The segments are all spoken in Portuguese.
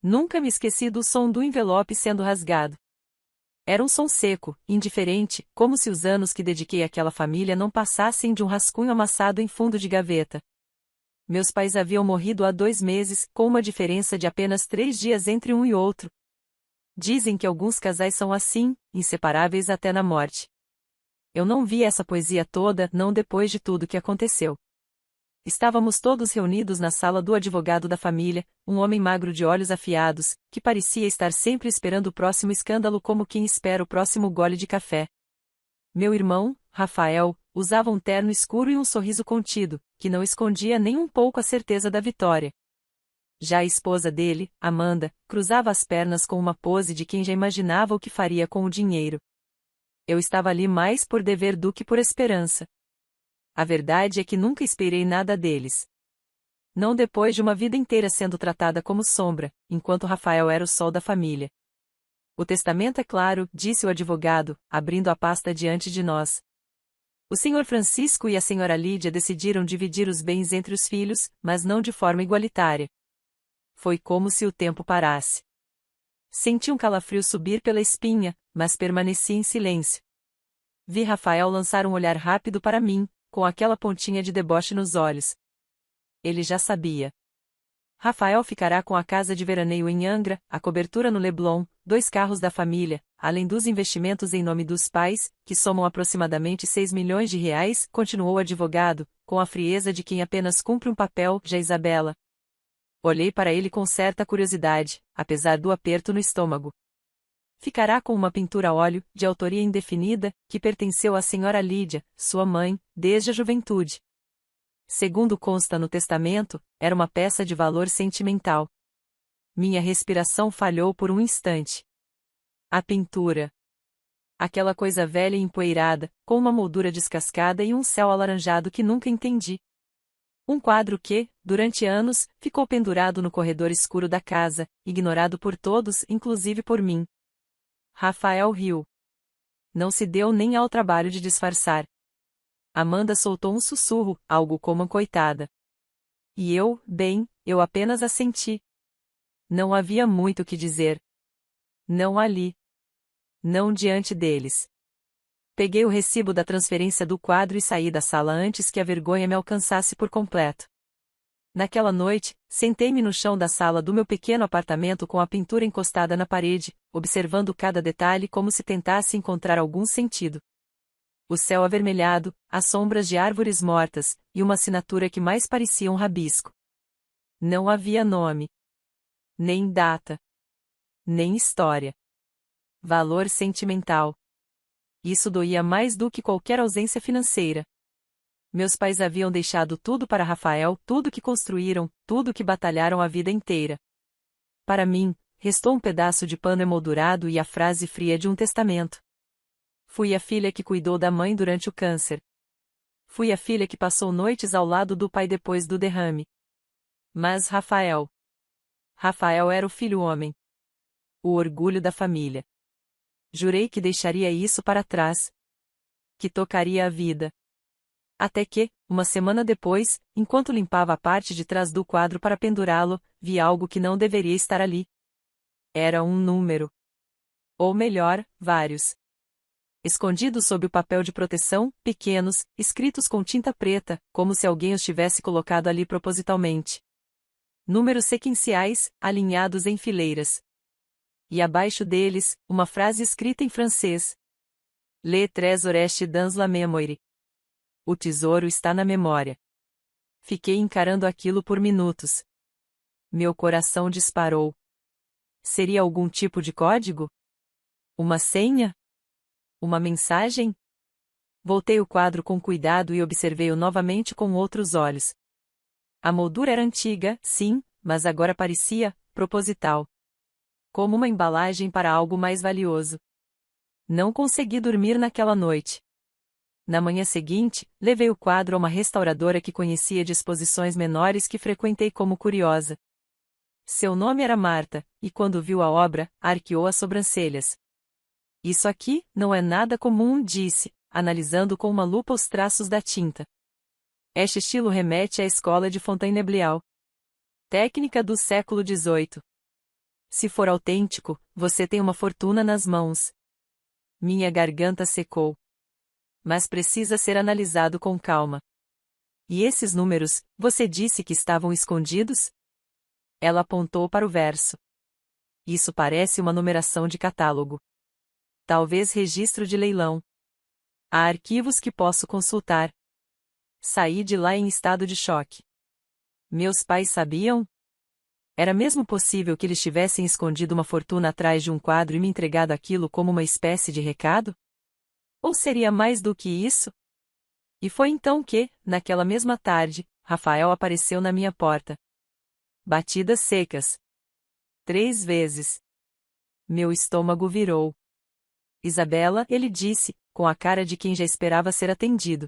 Nunca me esqueci do som do envelope sendo rasgado. Era um som seco, indiferente, como se os anos que dediquei àquela família não passassem de um rascunho amassado em fundo de gaveta. Meus pais haviam morrido há 2 meses, com uma diferença de apenas 3 dias entre um e outro. Dizem que alguns casais são assim, inseparáveis até na morte. Eu não vi essa poesia toda, não depois de tudo que aconteceu. Estávamos todos reunidos na sala do advogado da família, um homem magro de olhos afiados, que parecia estar sempre esperando o próximo escândalo como quem espera o próximo gole de café. Meu irmão, Rafael, usava um terno escuro e um sorriso contido, que não escondia nem um pouco a certeza da vitória. Já a esposa dele, Amanda, cruzava as pernas com uma pose de quem já imaginava o que faria com o dinheiro. Eu estava ali mais por dever do que por esperança. A verdade é que nunca esperei nada deles. Não depois de uma vida inteira sendo tratada como sombra, enquanto Rafael era o sol da família. O testamento é claro, disse o advogado, abrindo a pasta diante de nós. O Sr. Francisco e a Sra. Lídia decidiram dividir os bens entre os filhos, mas não de forma igualitária. Foi como se o tempo parasse. Senti um calafrio subir pela espinha, mas permaneci em silêncio. Vi Rafael lançar um olhar rápido para mim, com aquela pontinha de deboche nos olhos. Ele já sabia. Rafael ficará com a casa de veraneio em Angra, a cobertura no Leblon, 2 carros da família, além dos investimentos em nome dos pais, que somam aproximadamente 6 milhões de reais, continuou o advogado, com a frieza de quem apenas cumpre um papel. Já Isabela. Olhei para ele com certa curiosidade, apesar do aperto no estômago. Ficará com uma pintura a óleo, de autoria indefinida, que pertenceu à Sra. Lídia, sua mãe, desde a juventude. Segundo consta no testamento, era uma peça de valor sentimental. Minha respiração falhou por um instante. A pintura. Aquela coisa velha e empoeirada, com uma moldura descascada e um céu alaranjado que nunca entendi. Um quadro que, durante anos, ficou pendurado no corredor escuro da casa, ignorado por todos, inclusive por mim. Rafael riu. Não se deu nem ao trabalho de disfarçar. Amanda soltou um sussurro, algo como coitada. E eu apenas assenti. Não havia muito o que dizer. Não ali. Não diante deles. Peguei o recibo da transferência do quadro e saí da sala antes que a vergonha me alcançasse por completo. Naquela noite, sentei-me no chão da sala do meu pequeno apartamento com a pintura encostada na parede, observando cada detalhe como se tentasse encontrar algum sentido. O céu avermelhado, as sombras de árvores mortas, e uma assinatura que mais parecia um rabisco. Não havia nome. Nem data. Nem história. Valor sentimental. Isso doía mais do que qualquer ausência financeira. Meus pais haviam deixado tudo para Rafael, tudo que construíram, tudo que batalharam a vida inteira. Para mim, restou um pedaço de pano emoldurado e a frase fria de um testamento. Fui a filha que cuidou da mãe durante o câncer. Fui a filha que passou noites ao lado do pai depois do derrame. Mas Rafael era o filho homem. O orgulho da família. Jurei que deixaria isso para trás. Que tocaria a vida. Até que, uma semana depois, enquanto limpava a parte de trás do quadro para pendurá-lo, vi algo que não deveria estar ali. Era um número. Ou melhor, vários. Escondidos sob o papel de proteção, pequenos, escritos com tinta preta, como se alguém os tivesse colocado ali propositalmente. Números sequenciais, alinhados em fileiras. E abaixo deles, uma frase escrita em francês. Le trésor est dans la mémoire. O tesouro está na memória. Fiquei encarando aquilo por minutos. Meu coração disparou. Seria algum tipo de código? Uma senha? Uma mensagem? Voltei o quadro com cuidado e observei-o novamente com outros olhos. A moldura era antiga, sim, mas agora parecia proposital. Como uma embalagem para algo mais valioso. Não consegui dormir naquela noite. Na manhã seguinte, levei o quadro a uma restauradora que conhecia de exposições menores que frequentei como curiosa. Seu nome era Marta, e quando viu a obra, arqueou as sobrancelhas. Isso aqui não é nada comum, disse, analisando com uma lupa os traços da tinta. Este estilo remete à escola de Fontainebleau. Técnica do século XVIII. Se for autêntico, você tem uma fortuna nas mãos. Minha garganta secou. Mas precisa ser analisado com calma. E esses números, você disse que estavam escondidos? Ela apontou para o verso. Isso parece uma numeração de catálogo. Talvez registro de leilão. Há arquivos que posso consultar. Saí de lá em estado de choque. Meus pais sabiam? Era mesmo possível que eles tivessem escondido uma fortuna atrás de um quadro e me entregado aquilo como uma espécie de recado? Ou seria mais do que isso? E foi então que, naquela mesma tarde, Rafael apareceu na minha porta. Batidas secas. 3 vezes. Meu estômago virou. Isabela, ele disse, com a cara de quem já esperava ser atendido.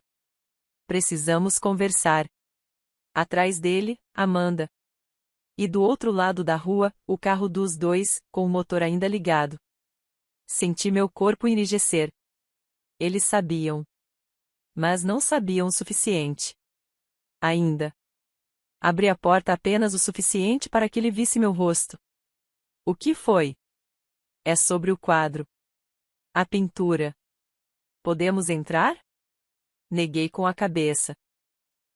Precisamos conversar. Atrás dele, Amanda. E do outro lado da rua, o carro dos dois, com o motor ainda ligado. Senti meu corpo enrijecer. Eles sabiam. Mas não sabiam o suficiente. Ainda. Abri a porta apenas o suficiente para que ele visse meu rosto. O que foi? É sobre o quadro. A pintura. Podemos entrar? Neguei com a cabeça.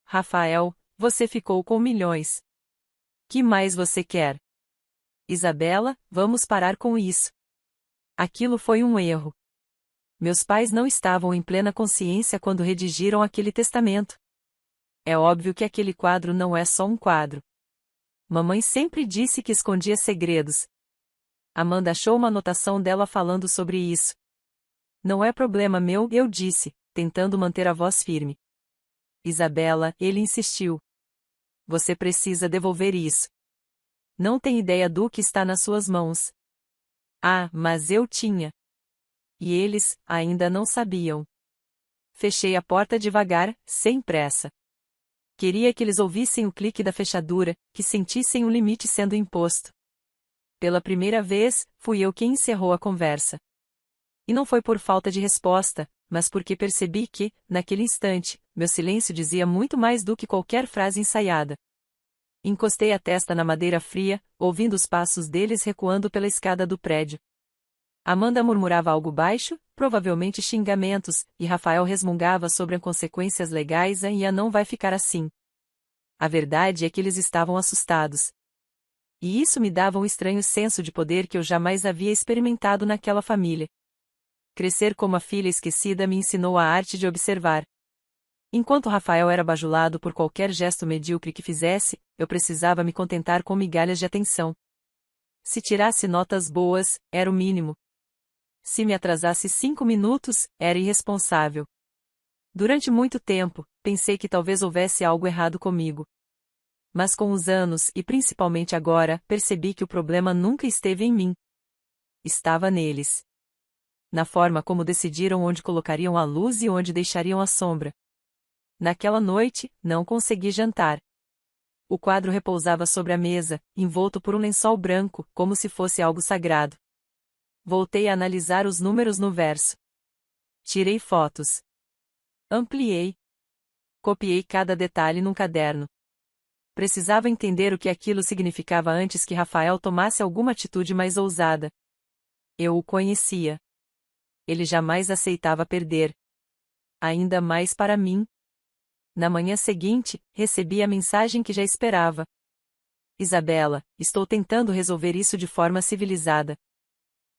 Rafael, você ficou com milhões. Que mais você quer? Isabela, vamos parar com isso. Aquilo foi um erro. Meus pais não estavam em plena consciência quando redigiram aquele testamento. É óbvio que aquele quadro não é só um quadro. Mamãe sempre disse que escondia segredos. Amanda achou uma anotação dela falando sobre isso. Não é problema meu, eu disse, tentando manter a voz firme. Isabela, ele insistiu. Você precisa devolver isso. Não tem ideia do que está nas suas mãos. Ah, mas eu tinha. E eles, ainda não sabiam. Fechei a porta devagar, sem pressa. Queria que eles ouvissem o clique da fechadura, que sentissem o limite sendo imposto. Pela primeira vez, fui eu quem encerrou a conversa. E não foi por falta de resposta, mas porque percebi que, naquele instante, meu silêncio dizia muito mais do que qualquer frase ensaiada. Encostei a testa na madeira fria, ouvindo os passos deles recuando pela escada do prédio. Amanda murmurava algo baixo, provavelmente xingamentos, e Rafael resmungava sobre as consequências legais e a não vai ficar assim. A verdade é que eles estavam assustados. E isso me dava um estranho senso de poder que eu jamais havia experimentado naquela família. Crescer como a filha esquecida me ensinou a arte de observar. Enquanto Rafael era bajulado por qualquer gesto medíocre que fizesse, eu precisava me contentar com migalhas de atenção. Se tirasse notas boas, era o mínimo. Se me atrasasse 5 minutos, era irresponsável. Durante muito tempo, pensei que talvez houvesse algo errado comigo. Mas com os anos, e principalmente agora, percebi que o problema nunca esteve em mim. Estava neles. Na forma como decidiram onde colocariam a luz e onde deixariam a sombra. Naquela noite, não consegui jantar. O quadro repousava sobre a mesa, envolto por um lençol branco, como se fosse algo sagrado. Voltei a analisar os números no verso. Tirei fotos. Ampliei. Copiei cada detalhe num caderno. Precisava entender o que aquilo significava antes que Rafael tomasse alguma atitude mais ousada. Eu o conhecia. Ele jamais aceitava perder. Ainda mais para mim. Na manhã seguinte, recebi a mensagem que já esperava. Isabela, estou tentando resolver isso de forma civilizada.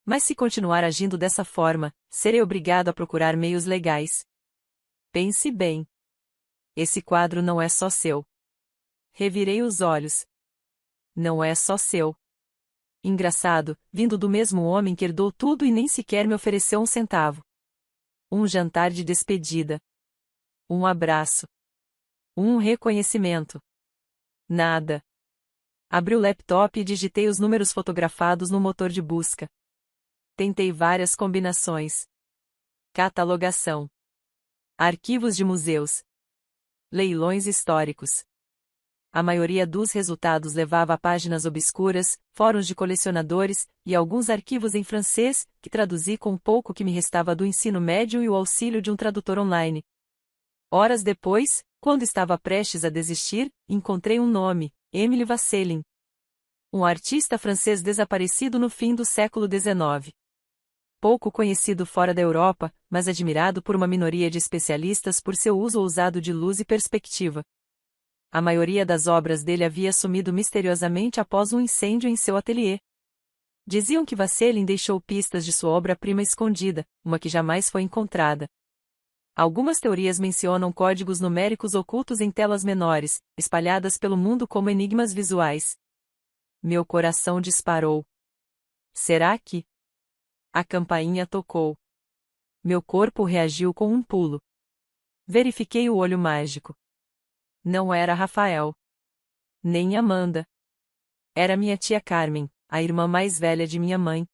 Mas se continuar agindo dessa forma, serei obrigado a procurar meios legais. Pense bem. Esse quadro não é só seu. Revirei os olhos. Não é só seu. Engraçado, vindo do mesmo homem que herdou tudo e nem sequer me ofereceu um centavo. Um jantar de despedida. Um abraço. Um reconhecimento. Nada. Abri o laptop e digitei os números fotografados no motor de busca. Tentei várias combinações. Catalogação. Arquivos de museus. Leilões históricos. A maioria dos resultados levava a páginas obscuras, fóruns de colecionadores, e alguns arquivos em francês, que traduzi com o pouco que me restava do ensino médio e o auxílio de um tradutor online. Horas depois, quando estava prestes a desistir, encontrei um nome, Emily Vasselin. Um artista francês desaparecido no fim do século XIX. Pouco conhecido fora da Europa, mas admirado por uma minoria de especialistas por seu uso ousado de luz e perspectiva. A maioria das obras dele havia sumido misteriosamente após um incêndio em seu ateliê. Diziam que Vasselin deixou pistas de sua obra-prima escondida, uma que jamais foi encontrada. Algumas teorias mencionam códigos numéricos ocultos em telas menores, espalhadas pelo mundo como enigmas visuais. Meu coração disparou. Será que? A campainha tocou. Meu corpo reagiu com um pulo. Verifiquei o olho mágico. Não era Rafael. Nem Amanda. Era minha tia Carmen, a irmã mais velha de minha mãe.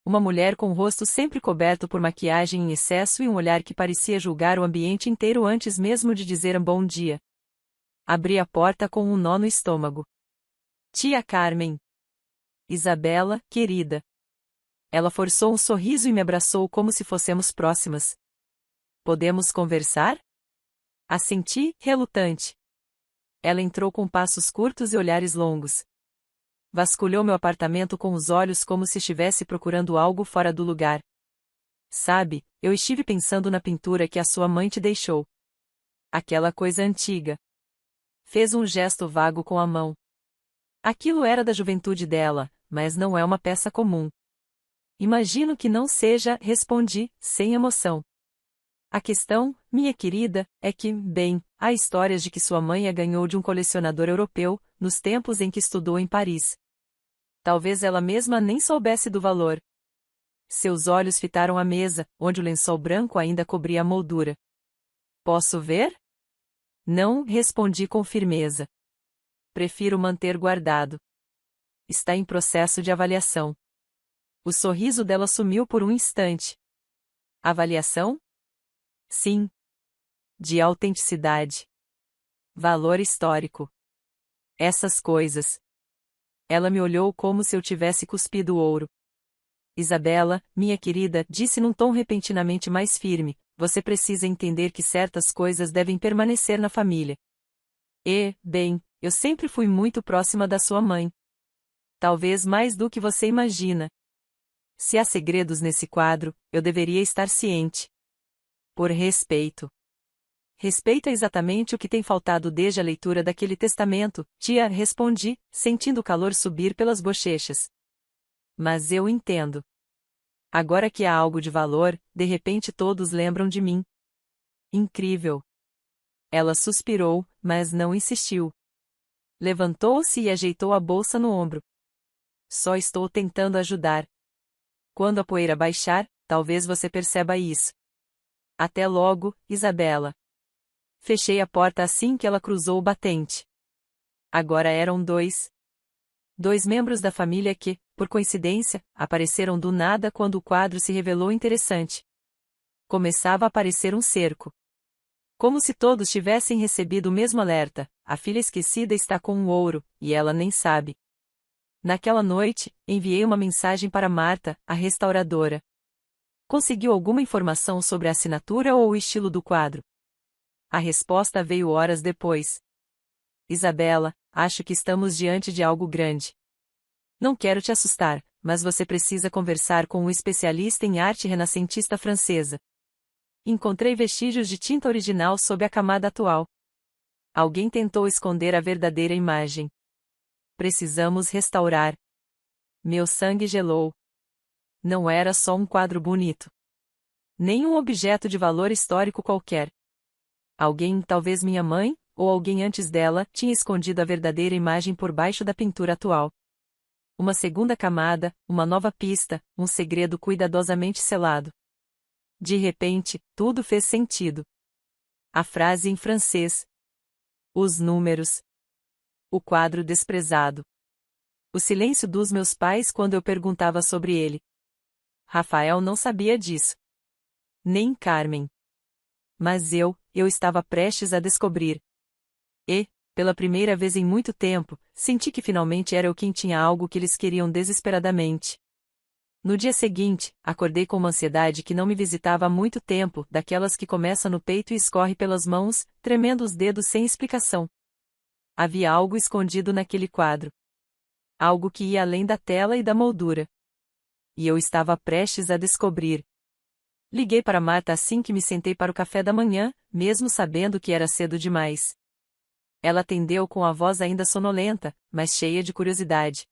Uma mulher com o rosto sempre coberto por maquiagem em excesso e um olhar que parecia julgar o ambiente inteiro antes mesmo de dizer bom dia. Abri a porta com um nó no estômago. Tia Carmen. Isabela, querida. Ela forçou um sorriso e me abraçou como se fôssemos próximas. Podemos conversar? Assenti, relutante. Ela entrou com passos curtos e olhares longos. Vasculhou meu apartamento com os olhos como se estivesse procurando algo fora do lugar. Sabe, eu estive pensando na pintura que a sua mãe te deixou. Aquela coisa antiga. Fez um gesto vago com a mão. Aquilo era da juventude dela, mas não é uma peça comum. Imagino que não seja, respondi, sem emoção. A questão, minha querida, é que, bem, há histórias de que sua mãe a ganhou de um colecionador europeu, nos tempos em que estudou em Paris. Talvez ela mesma nem soubesse do valor. Seus olhos fitaram a mesa, onde o lençol branco ainda cobria a moldura. Posso ver? Não, respondi com firmeza. Prefiro manter guardado. Está em processo de avaliação. O sorriso dela sumiu por um instante. Avaliação? Sim. De autenticidade. Valor histórico. Essas coisas. Ela me olhou como se eu tivesse cuspido ouro. Isabela, minha querida, disse num tom repentinamente mais firme, você precisa entender que certas coisas devem permanecer na família. E, bem, eu sempre fui muito próxima da sua mãe. Talvez mais do que você imagina. Se há segredos nesse quadro, eu deveria estar ciente. Por respeito. Respeito é exatamente o que tem faltado desde a leitura daquele testamento, tia, respondi, sentindo o calor subir pelas bochechas. Mas eu entendo. Agora que há algo de valor, de repente todos lembram de mim. Incrível. Ela suspirou, mas não insistiu. Levantou-se e ajeitou a bolsa no ombro. Só estou tentando ajudar. Quando a poeira baixar, talvez você perceba isso. Até logo, Isabela. Fechei a porta assim que ela cruzou o batente. Agora eram dois. Dois membros da família que, por coincidência, apareceram do nada quando o quadro se revelou interessante. Começava a aparecer um cerco. Como se todos tivessem recebido o mesmo alerta, a filha esquecida está com um ouro, e ela nem sabe. Naquela noite, enviei uma mensagem para Marta, a restauradora. Conseguiu alguma informação sobre a assinatura ou o estilo do quadro? A resposta veio horas depois. Isabela, acho que estamos diante de algo grande. Não quero te assustar, mas você precisa conversar com um especialista em arte renascentista francesa. Encontrei vestígios de tinta original sob a camada atual. Alguém tentou esconder a verdadeira imagem. Precisamos restaurar. Meu sangue gelou. Não era só um quadro bonito. Nem um objeto de valor histórico qualquer. Alguém, talvez minha mãe, ou alguém antes dela, tinha escondido a verdadeira imagem por baixo da pintura atual. Uma segunda camada, uma nova pista, um segredo cuidadosamente selado. De repente, tudo fez sentido. A frase em francês. Os números. O quadro desprezado. O silêncio dos meus pais quando eu perguntava sobre ele. Rafael não sabia disso. Nem Carmen. Mas eu estava prestes a descobrir. E, pela primeira vez em muito tempo, senti que finalmente era eu quem tinha algo que eles queriam desesperadamente. No dia seguinte, acordei com uma ansiedade que não me visitava há muito tempo, daquelas que começa no peito e escorre pelas mãos, tremendo os dedos sem explicação. Havia algo escondido naquele quadro. Algo que ia além da tela e da moldura. E eu estava prestes a descobrir. Liguei para Marta assim que me sentei para o café da manhã, mesmo sabendo que era cedo demais. Ela atendeu com a voz ainda sonolenta, mas cheia de curiosidade.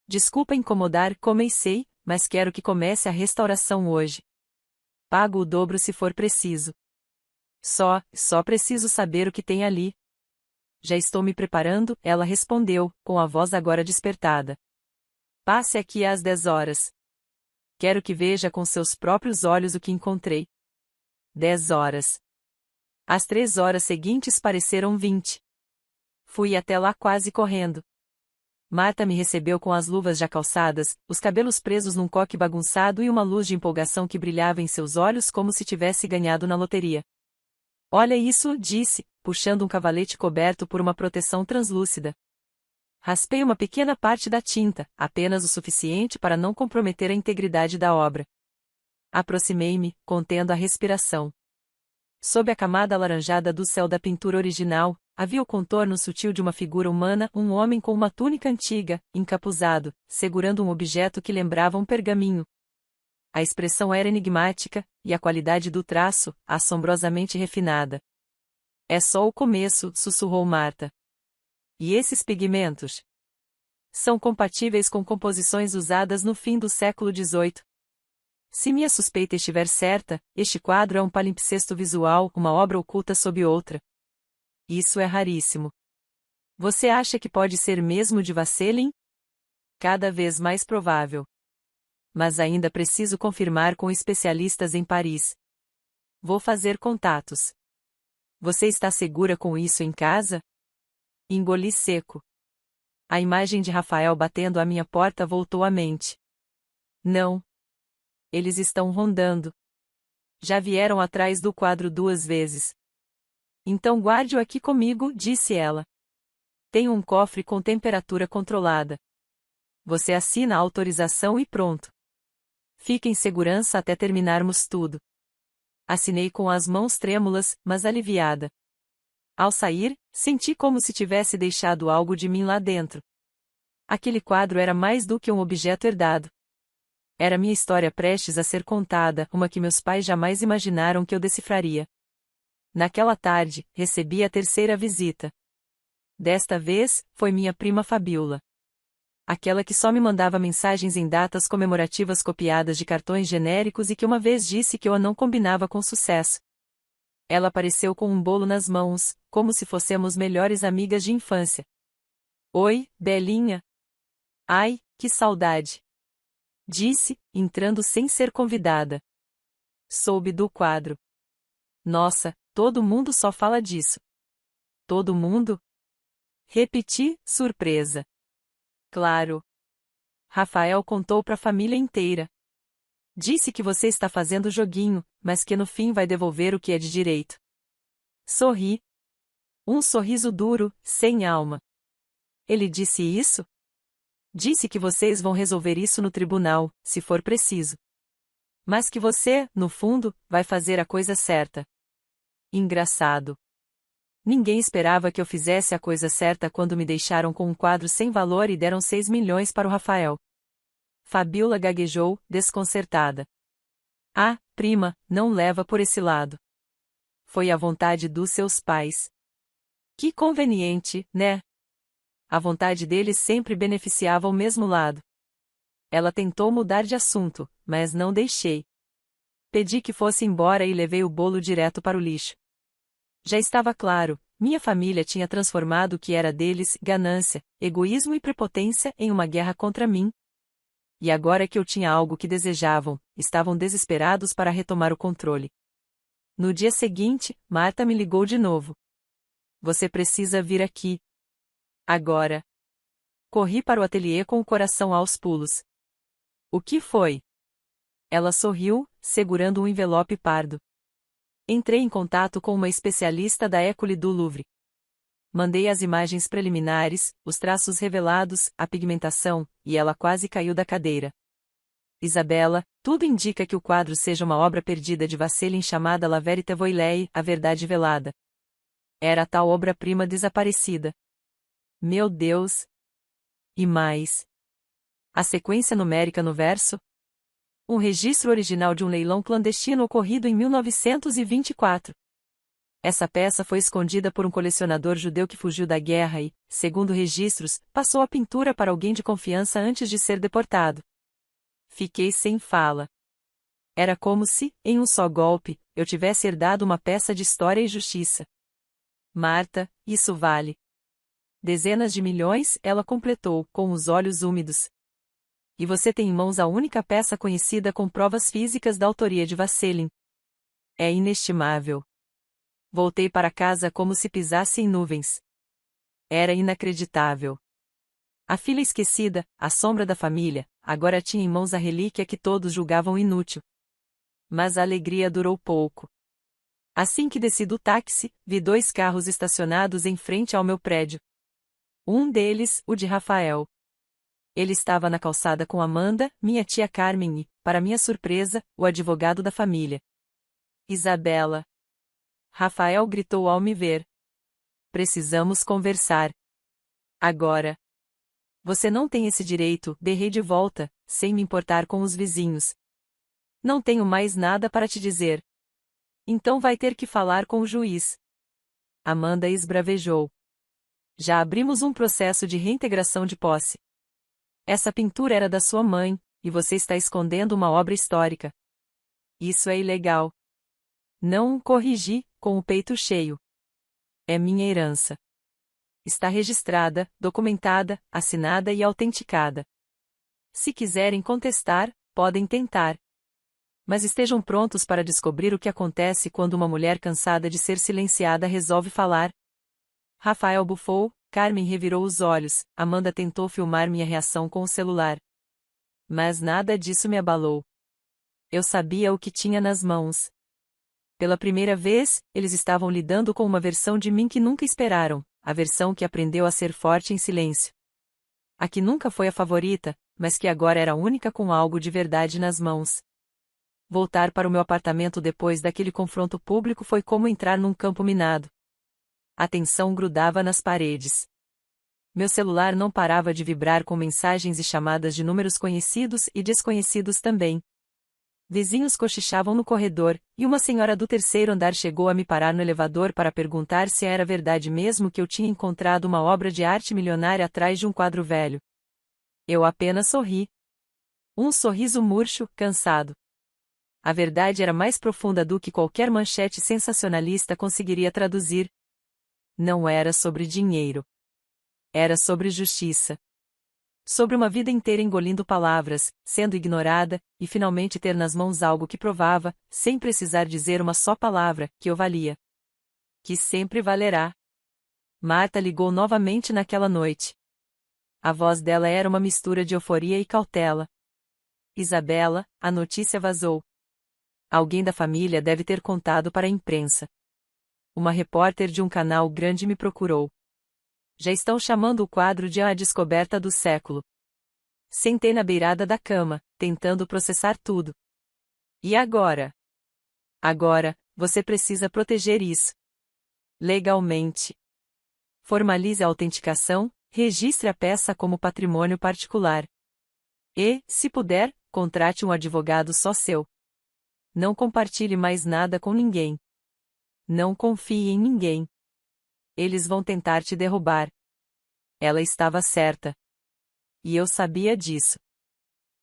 Desculpa incomodar, comecei, mas quero que comece a restauração hoje. Pago o dobro se for preciso. Só preciso saber o que tem ali. Já estou me preparando, ela respondeu, com a voz agora despertada. Passe aqui às 10 horas. Quero que veja com seus próprios olhos o que encontrei. 10 horas. As 3 horas seguintes pareceram 20. Fui até lá quase correndo. Marta me recebeu com as luvas já calçadas, os cabelos presos num coque bagunçado e uma luz de empolgação que brilhava em seus olhos como se tivesse ganhado na loteria. Olha isso, disse, puxando um cavalete coberto por uma proteção translúcida. Raspei uma pequena parte da tinta, apenas o suficiente para não comprometer a integridade da obra. Aproximei-me, contendo a respiração. Sob a camada alaranjada do céu da pintura original, havia o contorno sutil de uma figura humana, um homem com uma túnica antiga, encapuzado, segurando um objeto que lembrava um pergaminho. A expressão era enigmática, e a qualidade do traço, assombrosamente refinada. É só o começo, sussurrou Marta. E esses pigmentos? São compatíveis com composições usadas no fim do século XVIII. Se minha suspeita estiver certa, este quadro é um palimpsesto visual, uma obra oculta sob outra. Isso é raríssimo. Você acha que pode ser mesmo de Vasselin? Cada vez mais provável. Mas ainda preciso confirmar com especialistas em Paris. Vou fazer contatos. Você está segura com isso em casa? Engoli seco. A imagem de Rafael batendo à minha porta voltou à mente. Não. Eles estão rondando. Já vieram atrás do quadro 2 vezes. Então guarde-o aqui comigo, disse ela. Tenho um cofre com temperatura controlada. Você assina a autorização e pronto. Fique em segurança até terminarmos tudo. Assinei com as mãos trêmulas, mas aliviada. Ao sair, senti como se tivesse deixado algo de mim lá dentro. Aquele quadro era mais do que um objeto herdado. Era minha história prestes a ser contada, uma que meus pais jamais imaginaram que eu decifraria. Naquela tarde, recebi a terceira visita. Desta vez, foi minha prima Fabiola. Aquela que só me mandava mensagens em datas comemorativas copiadas de cartões genéricos e que uma vez disse que eu a não combinava com sucesso. Ela apareceu com um bolo nas mãos, como se fôssemos melhores amigas de infância. Oi, Belinha. Ai, que saudade. Disse, entrando sem ser convidada. Soube do quadro. Nossa, todo mundo só fala disso. Todo mundo? Repeti, surpresa. Claro. Rafael contou para a família inteira. Disse que você está fazendo joguinho, mas que no fim vai devolver o que é de direito. Sorri. Um sorriso duro, sem alma. Ele disse isso? Disse que vocês vão resolver isso no tribunal, se for preciso. Mas que você, no fundo, vai fazer a coisa certa. Engraçado. Ninguém esperava que eu fizesse a coisa certa quando me deixaram com um quadro sem valor e deram 6 milhões para o Rafael. Fabiola gaguejou, desconcertada. Ah, prima, não leva por esse lado. Foi a vontade dos seus pais. Que conveniente, né? A vontade deles sempre beneficiava o mesmo lado. Ela tentou mudar de assunto, mas não deixei. Pedi que fosse embora e levei o bolo direto para o lixo. Já estava claro, minha família tinha transformado o que era deles, ganância, egoísmo e prepotência, em uma guerra contra mim. E agora que eu tinha algo que desejavam, estavam desesperados para retomar o controle. No dia seguinte, Marta me ligou de novo. Você precisa vir aqui. Agora. Corri para o ateliê com o coração aos pulos. O que foi? Ela sorriu, segurando um envelope pardo. Entrei em contato com uma especialista da École do Louvre. Mandei as imagens preliminares, os traços revelados, a pigmentação, e ela quase caiu da cadeira. Isabela, tudo indica que o quadro seja uma obra perdida de Vasselin chamada La Vérité Voilée, a Verdade Velada. Era a tal obra-prima desaparecida. Meu Deus! E mais. A sequência numérica no verso? Um registro original de um leilão clandestino ocorrido em 1924. Essa peça foi escondida por um colecionador judeu que fugiu da guerra e, segundo registros, passou a pintura para alguém de confiança antes de ser deportado. Fiquei sem fala. Era como se, em um só golpe, eu tivesse herdado uma peça de história e justiça. Marta, isso vale. Dezenas de milhões, ela completou, com os olhos úmidos. E você tem em mãos a única peça conhecida com provas físicas da autoria de Vasselin. É inestimável. Voltei para casa como se pisasse em nuvens. Era inacreditável. A filha esquecida, a sombra da família, agora tinha em mãos a relíquia que todos julgavam inútil. Mas a alegria durou pouco. Assim que desci do táxi, vi 2 carros estacionados em frente ao meu prédio. Um deles, o de Rafael. Ele estava na calçada com Amanda, minha tia Carmen e, para minha surpresa, o advogado da família. Isabela. Rafael gritou ao me ver. Precisamos conversar. Agora. Você não tem esse direito, berrei de volta, sem me importar com os vizinhos. Não tenho mais nada para te dizer. Então vai ter que falar com o juiz. Amanda esbravejou. Já abrimos um processo de reintegração de posse. Essa pintura era da sua mãe, e você está escondendo uma obra histórica. Isso é ilegal. Não, corrigi, com o peito cheio. É minha herança. Está registrada, documentada, assinada e autenticada. Se quiserem contestar, podem tentar. Mas estejam prontos para descobrir o que acontece quando uma mulher cansada de ser silenciada resolve falar. Rafael bufou, Carmen revirou os olhos, Amanda tentou filmar minha reação com o celular. Mas nada disso me abalou. Eu sabia o que tinha nas mãos. Pela primeira vez, eles estavam lidando com uma versão de mim que nunca esperaram, a versão que aprendeu a ser forte em silêncio. A que nunca foi a favorita, mas que agora era a única com algo de verdade nas mãos. Voltar para o meu apartamento depois daquele confronto público foi como entrar num campo minado. A tensão grudava nas paredes. Meu celular não parava de vibrar com mensagens e chamadas de números conhecidos e desconhecidos também. Vizinhos cochichavam no corredor, e uma senhora do 3º andar chegou a me parar no elevador para perguntar se era verdade mesmo que eu tinha encontrado uma obra de arte milionária atrás de um quadro velho. Eu apenas sorri. Um sorriso murcho, cansado. A verdade era mais profunda do que qualquer manchete sensacionalista conseguiria traduzir. Não era sobre dinheiro. Era sobre justiça. Sobre uma vida inteira engolindo palavras, sendo ignorada, e finalmente ter nas mãos algo que provava, sem precisar dizer uma só palavra, que eu valia. Que sempre valerá. Marta ligou novamente naquela noite. A voz dela era uma mistura de euforia e cautela. Isabela, a notícia vazou. Alguém da família deve ter contado para a imprensa. Uma repórter de um canal grande me procurou. Já estão chamando o quadro de a descoberta do século. Sentei na beirada da cama, tentando processar tudo. E agora? Agora, você precisa proteger isso. Legalmente. Formalize a autenticação, registre a peça como patrimônio particular. E, se puder, contrate um advogado só seu. Não compartilhe mais nada com ninguém. Não confie em ninguém. Eles vão tentar te derrubar. Ela estava certa. E eu sabia disso.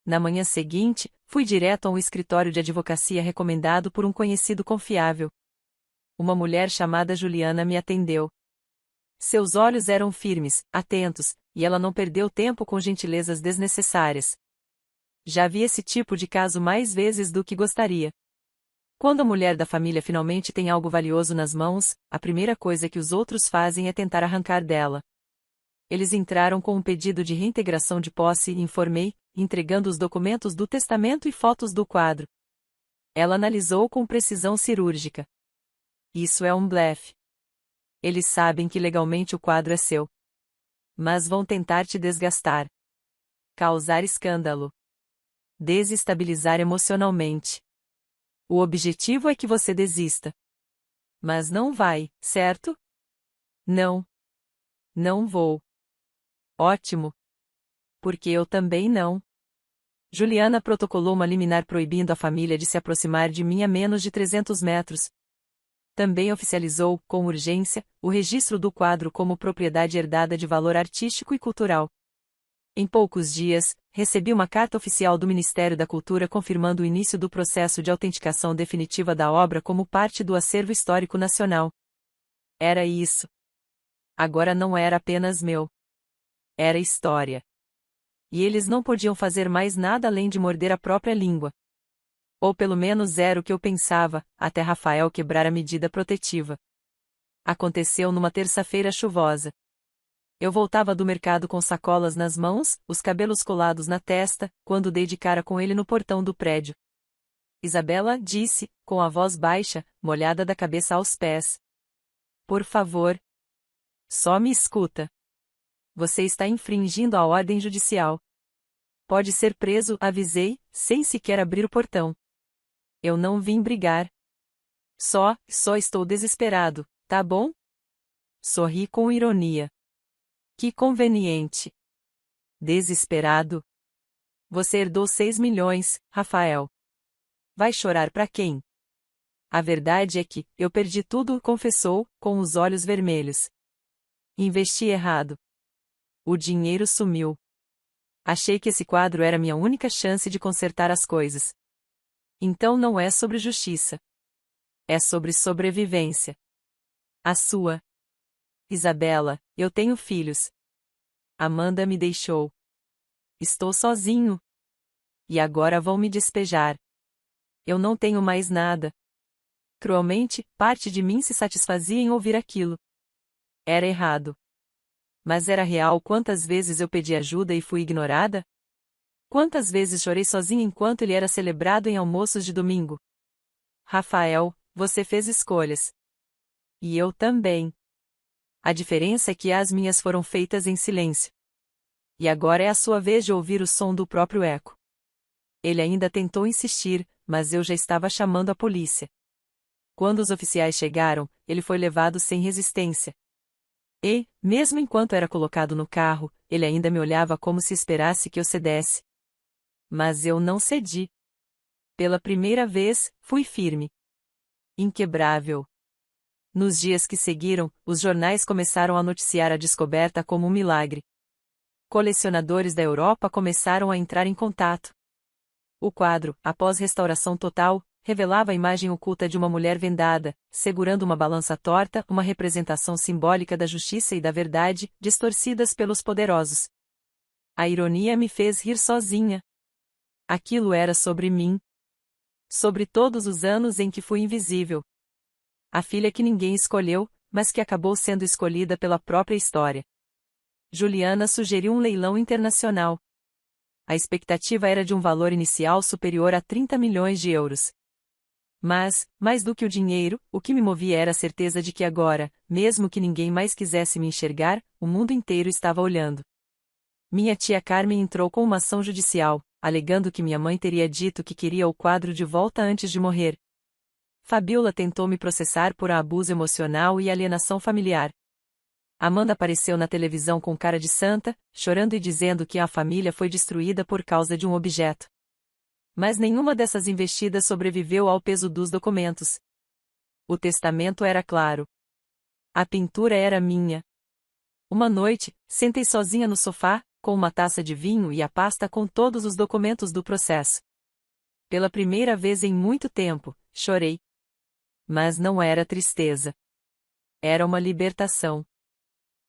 Na manhã seguinte, fui direto a um escritório de advocacia recomendado por um conhecido confiável. Uma mulher chamada Juliana me atendeu. Seus olhos eram firmes, atentos, e ela não perdeu tempo com gentilezas desnecessárias. Já vi esse tipo de caso mais vezes do que gostaria. Quando a mulher da família finalmente tem algo valioso nas mãos, a primeira coisa que os outros fazem é tentar arrancar dela. Eles entraram com um pedido de reintegração de posse e informei, entregando os documentos do testamento e fotos do quadro. Ela analisou com precisão cirúrgica. Isso é um blefe. Eles sabem que legalmente o quadro é seu. Mas vão tentar te desgastar. Causar escândalo. Desestabilizar emocionalmente. O objetivo é que você desista. Mas não vai, certo? Não. Não vou. Ótimo. Porque eu também não. Juliana protocolou uma liminar proibindo a família de se aproximar de mim a menos de 300 metros. Também oficializou, com urgência, o registro do quadro como propriedade herdada de valor artístico e cultural. Em poucos dias, recebi uma carta oficial do Ministério da Cultura confirmando o início do processo de autenticação definitiva da obra como parte do acervo histórico nacional. Era isso. Agora não era apenas meu. Era história. E eles não podiam fazer mais nada além de morder a própria língua. Ou pelo menos era o que eu pensava, até Rafael quebrar a medida protetiva. Aconteceu numa terça-feira chuvosa. Eu voltava do mercado com sacolas nas mãos, os cabelos colados na testa, quando dei de cara com ele no portão do prédio. Isabela disse, com a voz baixa, molhada da cabeça aos pés. Por favor. Só me escuta. Você está infringindo a ordem judicial. Pode ser preso, avisei, sem sequer abrir o portão. Eu não vim brigar. Só estou desesperado, tá bom? Sorri com ironia. Que conveniente. Desesperado. Você herdou 6 milhões, Rafael. Vai chorar pra quem? A verdade é que, eu perdi tudo, confessou, com os olhos vermelhos. Investi errado. O dinheiro sumiu. Achei que esse quadro era minha única chance de consertar as coisas. Então não é sobre justiça. É sobre sobrevivência. A sua. Isabela, eu tenho filhos. Amanda me deixou. Estou sozinho. E agora vão me despejar. Eu não tenho mais nada. Cruelmente, parte de mim se satisfazia em ouvir aquilo. Era errado. Mas era real. Quantas vezes eu pedi ajuda e fui ignorada? Quantas vezes chorei sozinha enquanto ele era celebrado em almoços de domingo? Rafael, você fez escolhas. E eu também. A diferença é que as minhas foram feitas em silêncio. E agora é a sua vez de ouvir o som do próprio eco. Ele ainda tentou insistir, mas eu já estava chamando a polícia. Quando os oficiais chegaram, ele foi levado sem resistência. E, mesmo enquanto era colocado no carro, ele ainda me olhava como se esperasse que eu cedesse. Mas eu não cedi. Pela primeira vez, fui firme. Inquebrável. Nos dias que seguiram, os jornais começaram a noticiar a descoberta como um milagre. Colecionadores da Europa começaram a entrar em contato. O quadro, após restauração total, revelava a imagem oculta de uma mulher vendada, segurando uma balança torta, uma representação simbólica da justiça e da verdade, distorcidas pelos poderosos. A ironia me fez rir sozinha. Aquilo era sobre mim. Sobre todos os anos em que fui invisível. A filha que ninguém escolheu, mas que acabou sendo escolhida pela própria história. Juliana sugeriu um leilão internacional. A expectativa era de um valor inicial superior a 30 milhões de euros. Mas, mais do que o dinheiro, o que me movia era a certeza de que agora, mesmo que ninguém mais quisesse me enxergar, o mundo inteiro estava olhando. Minha tia Carmen entrou com uma ação judicial, alegando que minha mãe teria dito que queria o quadro de volta antes de morrer. Fabiola tentou me processar por abuso emocional e alienação familiar. Amanda apareceu na televisão com cara de santa, chorando e dizendo que a família foi destruída por causa de um objeto. Mas nenhuma dessas investidas sobreviveu ao peso dos documentos. O testamento era claro. A pintura era minha. Uma noite, sentei sozinha no sofá, com uma taça de vinho e a pasta com todos os documentos do processo. Pela primeira vez em muito tempo, chorei. Mas não era tristeza. Era uma libertação.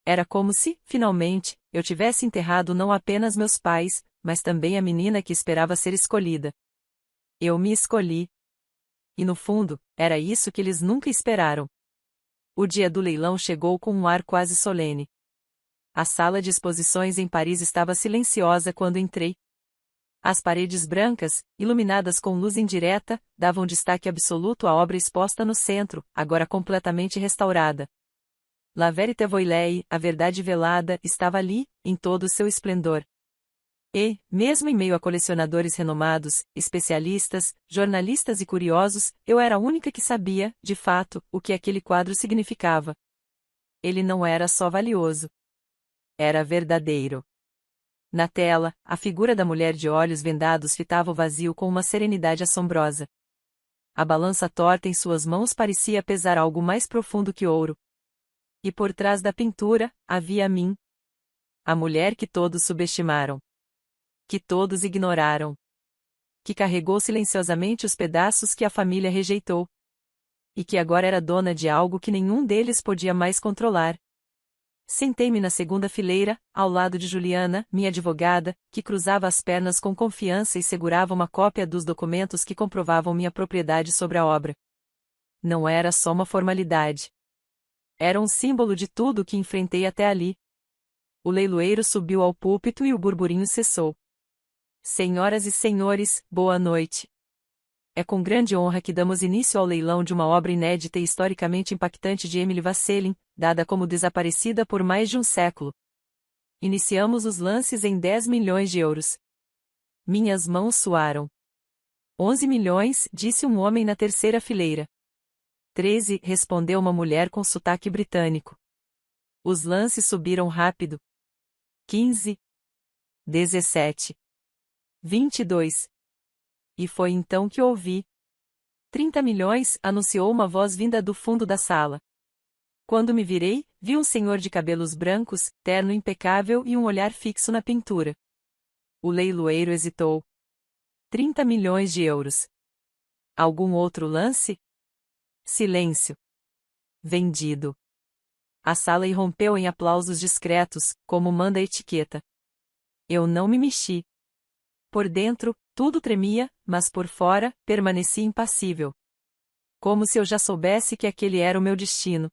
Era como se, finalmente, eu tivesse enterrado não apenas meus pais, mas também a menina que esperava ser escolhida. Eu me escolhi. E no fundo, era isso que eles nunca esperaram. O dia do leilão chegou com um ar quase solene. A sala de exposições em Paris estava silenciosa quando entrei. As paredes brancas, iluminadas com luz indireta, davam destaque absoluto à obra exposta no centro, agora completamente restaurada. La Vérité Voilée, a verdade velada, estava ali, em todo o seu esplendor. E, mesmo em meio a colecionadores renomados, especialistas, jornalistas e curiosos, eu era a única que sabia, de fato, o que aquele quadro significava. Ele não era só valioso. Era verdadeiro. Na tela, a figura da mulher de olhos vendados fitava o vazio com uma serenidade assombrosa. A balança torta em suas mãos parecia pesar algo mais profundo que ouro. E por trás da pintura, havia a mim. A mulher que todos subestimaram. Que todos ignoraram. Que carregou silenciosamente os pedaços que a família rejeitou. E que agora era dona de algo que nenhum deles podia mais controlar. Sentei-me na segunda fileira, ao lado de Juliana, minha advogada, que cruzava as pernas com confiança e segurava uma cópia dos documentos que comprovavam minha propriedade sobre a obra. Não era só uma formalidade. Era um símbolo de tudo o que enfrentei até ali. O leiloeiro subiu ao púlpito e o burburinho cessou. Senhoras e senhores, boa noite. É com grande honra que damos início ao leilão de uma obra inédita e historicamente impactante de Emily Vasselin, dada como desaparecida por mais de um século. Iniciamos os lances em 10 milhões de euros. Minhas mãos suaram. 11 milhões, disse um homem na terceira fileira. 13, respondeu uma mulher com sotaque britânico. Os lances subiram rápido. 15. 17. 22. E foi então que ouvi. 30 milhões, anunciou uma voz vinda do fundo da sala. Quando me virei, vi um senhor de cabelos brancos, terno impecável e um olhar fixo na pintura. O leiloeiro hesitou. 30 milhões de euros. Algum outro lance? Silêncio. Vendido. A sala irrompeu em aplausos discretos, como manda a etiqueta. Eu não me mexi. Por dentro, tudo tremia, mas por fora, permaneci impassível. Como se eu já soubesse que aquele era o meu destino.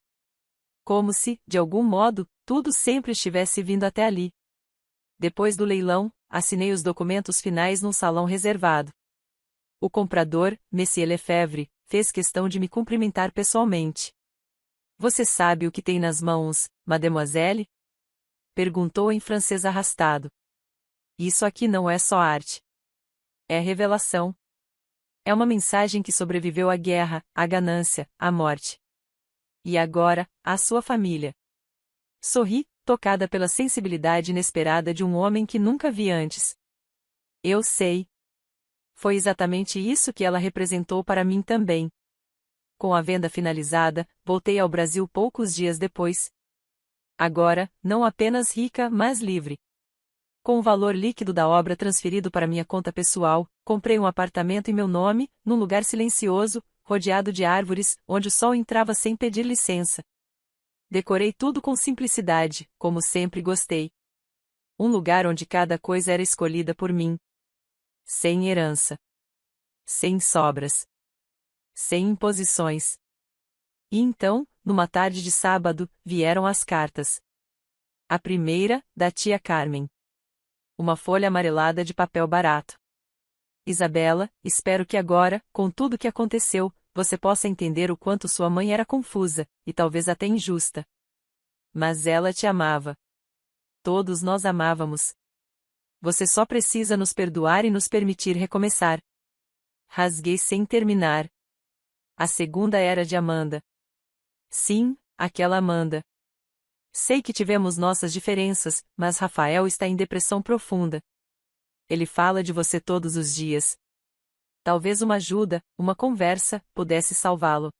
Como se, de algum modo, tudo sempre estivesse vindo até ali. Depois do leilão, assinei os documentos finais num salão reservado. O comprador, Monsieur Lefebvre, fez questão de me cumprimentar pessoalmente. Você sabe o que tem nas mãos, mademoiselle? Perguntou em francês arrastado. Isso aqui não é só arte. É revelação. É uma mensagem que sobreviveu à guerra, à ganância, à morte. E agora, à sua família. Sorri, tocada pela sensibilidade inesperada de um homem que nunca vi antes. Eu sei. Foi exatamente isso que ela representou para mim também. Com a venda finalizada, voltei ao Brasil poucos dias depois. Agora, não apenas rica, mas livre. Com o valor líquido da obra transferido para minha conta pessoal, comprei um apartamento em meu nome, num lugar silencioso, rodeado de árvores, onde o sol entrava sem pedir licença. Decorei tudo com simplicidade, como sempre gostei. Um lugar onde cada coisa era escolhida por mim. Sem herança. Sem sobras. Sem imposições. E então, numa tarde de sábado, vieram as cartas. A primeira, da tia Carmen. Uma folha amarelada de papel barato. Isabela, espero que agora, com tudo o que aconteceu, você possa entender o quanto sua mãe era confusa, e talvez até injusta. Mas ela te amava. Todos nós amávamos. Você só precisa nos perdoar e nos permitir recomeçar. Rasguei sem terminar. A segunda era de Amanda. Sim, aquela Amanda. Sei que tivemos nossas diferenças, mas Rafael está em depressão profunda. Ele fala de você todos os dias. Talvez uma ajuda, uma conversa, pudesse salvá-lo.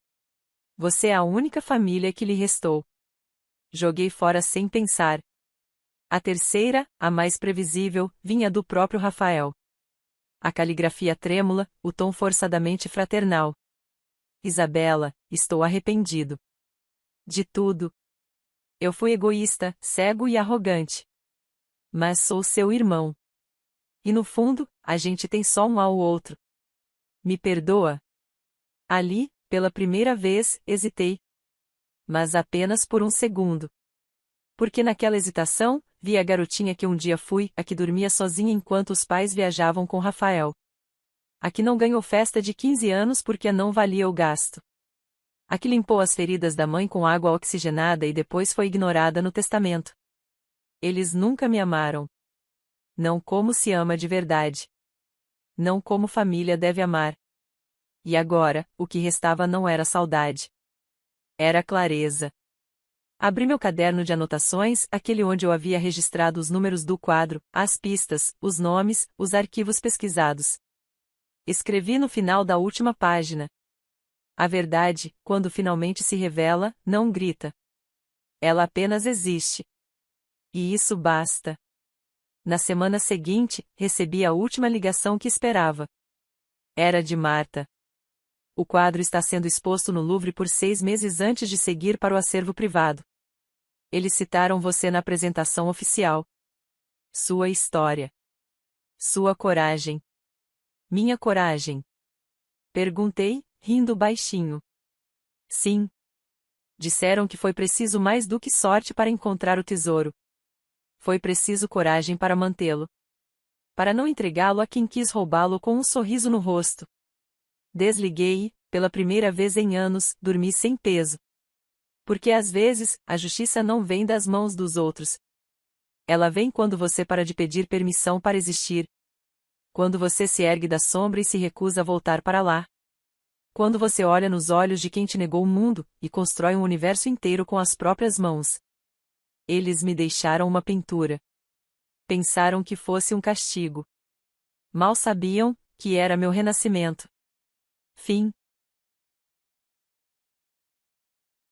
Você é a única família que lhe restou. Joguei fora sem pensar. A terceira, a mais previsível, vinha do próprio Rafael. A caligrafia trêmula, o tom forçadamente fraternal. Isabela, estou arrependido. De tudo. Eu fui egoísta, cego e arrogante. Mas sou seu irmão. E no fundo, a gente tem só um ao outro. Me perdoa? Ali, pela primeira vez, hesitei. Mas apenas por um segundo. Porque naquela hesitação, vi a garotinha que um dia fui, a que dormia sozinha enquanto os pais viajavam com Rafael. A que não ganhou festa de 15 anos porque não valia o gasto. A que limpou as feridas da mãe com água oxigenada e depois foi ignorada no testamento. Eles nunca me amaram. Não como se ama de verdade. Não como família deve amar. E agora, o que restava não era saudade. Era clareza. Abri meu caderno de anotações, aquele onde eu havia registrado os números do quadro, as pistas, os nomes, os arquivos pesquisados. Escrevi no final da última página. A verdade, quando finalmente se revela, não grita. Ela apenas existe. E isso basta. Na semana seguinte, recebi a última ligação que esperava. Era de Marta. O quadro está sendo exposto no Louvre por 6 meses antes de seguir para o acervo privado. Eles citaram você na apresentação oficial. Sua história. Sua coragem. Minha coragem. Perguntei, rindo baixinho. Sim. Disseram que foi preciso mais do que sorte para encontrar o tesouro. Foi preciso coragem para mantê-lo. Para não entregá-lo a quem quis roubá-lo com um sorriso no rosto. Desliguei e, pela primeira vez em anos, dormi sem peso. Porque às vezes, a justiça não vem das mãos dos outros. Ela vem quando você para de pedir permissão para existir. Quando você se ergue da sombra e se recusa a voltar para lá. Quando você olha nos olhos de quem te negou o mundo, e constrói um universo inteiro com as próprias mãos. Eles me deixaram uma pintura. Pensaram que fosse um castigo. Mal sabiam que era meu renascimento. Fim.